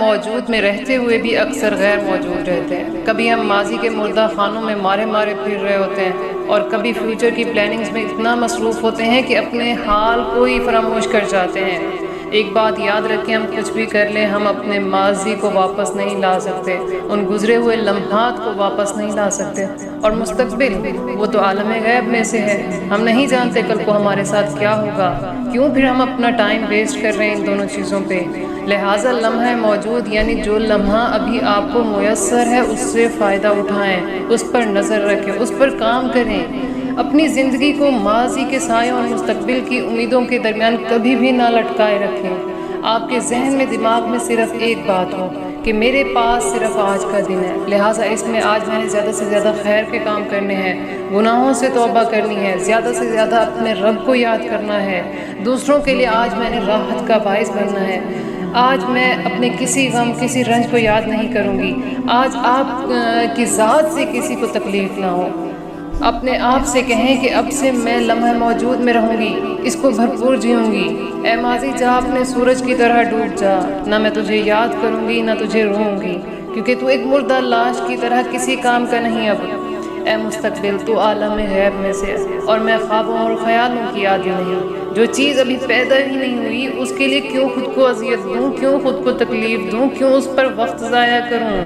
موجود میں رہتے ہوئے بھی اکثر غیر موجود رہتے ہیں۔ کبھی ہم ماضی کے مردہ خانوں میں مارے مارے پھر رہے ہوتے ہیں، اور کبھی فیوچر کی پلاننگز میں اتنا مصروف ہوتے ہیں کہ اپنے حال کو ہی فراموش کر جاتے ہیں۔ ایک بات یاد رکھیں، ہم کچھ بھی کر لیں، ہم اپنے ماضی کو واپس نہیں لا سکتے، ان گزرے ہوئے لمحات کو واپس نہیں لا سکتے، اور مستقبل وہ تو عالم غیب میں سے ہے۔ ہم نہیں جانتے کل کو ہمارے ساتھ کیا ہوگا، کیوں پھر ہم اپنا ٹائم ویسٹ کر رہے ہیں ان دونوں چیزوں پہ؟ لہٰذا لمحہ موجود یعنی جو لمحہ ابھی آپ کو میسر ہے اس سے فائدہ اٹھائیں، اس پر نظر رکھیں، اس پر کام کریں۔ اپنی زندگی کو ماضی کے سایوں اور مستقبل کی امیدوں کے درمیان کبھی بھی نہ لٹکائے رکھیں۔ آپ کے ذہن میں دماغ میں صرف ایک بات ہو کہ میرے پاس صرف آج کا دن ہے، لہٰذا اس میں آج میں نے زیادہ سے زیادہ خیر کے کام کرنے ہیں، گناہوں سے توبہ کرنی ہے، زیادہ سے زیادہ اپنے رب کو یاد کرنا ہے، دوسروں کے لیے آج میں نے راحت کا باعث بننا ہے۔ آج میں اپنے کسی غم کسی رنج کو یاد نہیں کروں گی۔ آج آپ کی ذات سے کسی کو تکلیف نہ ہو۔ اپنے آپ سے کہیں کہ اب سے میں لمحہ موجود میں رہوں گی، اس کو بھرپور جیوں گی۔ اے ماضی جا اپنے سورج کی طرح ڈوب جا، نہ میں تجھے یاد کروں گی نہ تجھے روؤں گی، کیونکہ تو ایک مردہ لاش کی طرح کسی کام کا نہیں اب۔ اے مستقبل تو عالم غیب میں سے، اور میں خوابوں اور خیالوں کی عادی نہیں۔ جو چیز ابھی پیدا ہی نہیں ہوئی اس کے لیے کیوں خود کو اذیت دوں، کیوں خود کو تکلیف دوں، کیوں اس پر وقت ضائع کروں؟